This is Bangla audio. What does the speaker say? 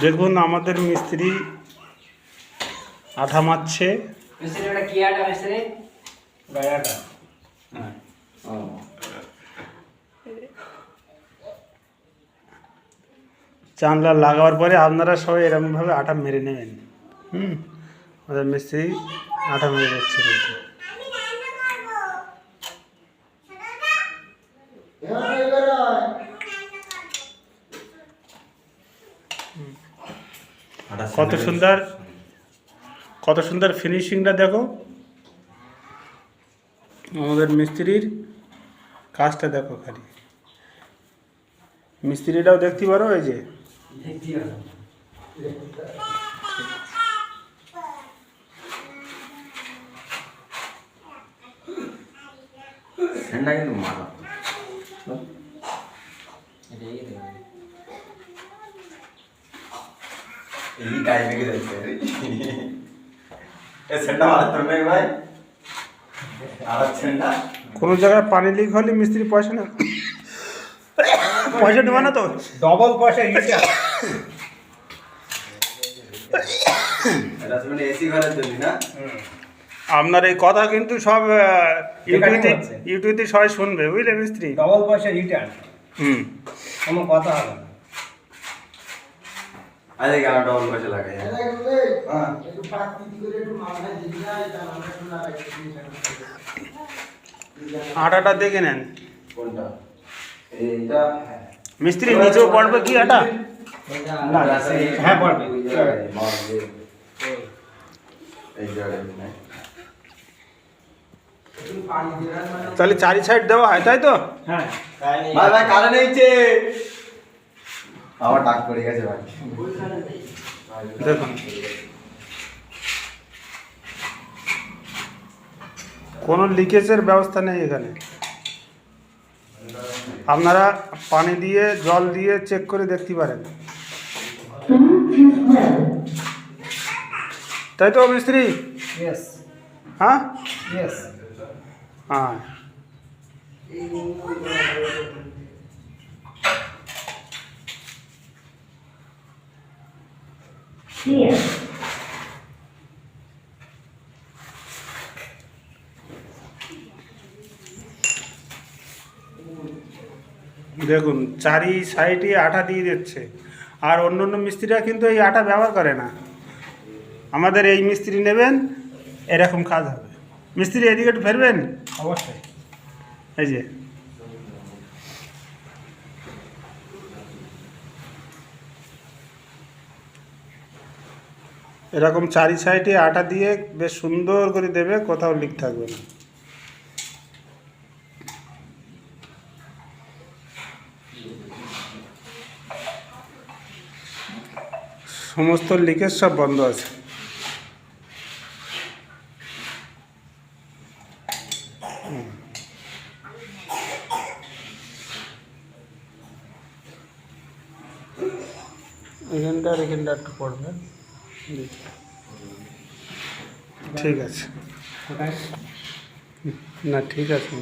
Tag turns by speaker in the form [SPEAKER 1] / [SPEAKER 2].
[SPEAKER 1] দেখুন আমাদের মিস্ত্রি আঠা মারছে।
[SPEAKER 2] মিস্ত্রিটা কি আঠা মিস্ত্রি? গায়াটা। হ্যাঁ। ও।
[SPEAKER 1] জানলা লাগাবার পরে আপনারা সবাই এরকমভাবে আঠা মেরে নেবেন। আমাদের মিস্ত্রি আঠা মেরে যাচ্ছে কিন্তু। কত সুন্দর ফিনিশিংটা দেখো। আমাদের মিস্ত্রির কাজটা দেখো খালি। মিস্ত্রিটাও দেখতে পারো, এই যে
[SPEAKER 3] কিন্তু মারা এই গায়ে লেগে যাচ্ছে এ সেন্ডা মারতে হবে ভাই। আর সেন্ডা
[SPEAKER 1] কোনো জায়গায় পানি লিক হলে মিস্ত্রি পয়সা নেই, পয়সা নেবে না তো,
[SPEAKER 2] ডবল পয়সা ইটা।
[SPEAKER 3] এটা মানে এসি ঘরের জন্য না।
[SPEAKER 1] আপনার এই কথা কিন্তু সব ইউটিউবে সবাই শুনবে, বুঝলে মিস্ত্রি।
[SPEAKER 2] ডবল পয়সা ইটা। কোনো কথা হবে না।
[SPEAKER 3] আরে গানা ডবল পয়সা লাগাই। হ্যাঁ
[SPEAKER 4] একটু প্রাকৃতিক করে একটু মাথা দিয়ে যায়, এটা আমরা একটু লাগাই দিই।
[SPEAKER 1] আটাটা দেখে নেন
[SPEAKER 3] কোনটা? এইটা
[SPEAKER 1] মিস্ত্রি নিচেও পড়বে কি আটা?
[SPEAKER 2] না হ্যাঁ পড়বে।
[SPEAKER 3] এই জায়গায় নাই।
[SPEAKER 1] তাহলে চারি সাইড দেওয়া হয়, তাই তো?
[SPEAKER 2] হ্যাঁ
[SPEAKER 3] ভাই ভাই কারে নেইছে আমার টাক পড়ে গেছে ভাই।
[SPEAKER 1] দেখুন কোনো লিকেজের ব্যবস্থা নেই এখানে। আপনারা পানি দিয়ে জল দিয়ে চেক করে দেখতে পারেন, তাই তো মিস্ত্রি?
[SPEAKER 2] ইয়েস
[SPEAKER 1] হ্যাঁ
[SPEAKER 2] ইয়েস।
[SPEAKER 1] হ্যাঁ দেখুন চারি সাইডে আঠা দিয়ে দিচ্ছে, আর অন্য অন্য মিস্ত্রিরা কিন্তু এই আঠা ব্যবহার করে না। আমাদের এই মিস্ত্রি নেবেন, এরকম কাজ হবে। মিস্ত্রি এদিকে একটু ফেরবেন,
[SPEAKER 2] অবশ্যই।
[SPEAKER 1] এই যে এরকম চারি সাইডে আটা দিয়ে বেশ সুন্দর করে দেবে, কোথাও লিক থাকবে না। সমস্ত লিকেজ সব বন্ধ আছে। এখানটা একটু পড়বে, ঠিক আছে না? ঠিক আছে।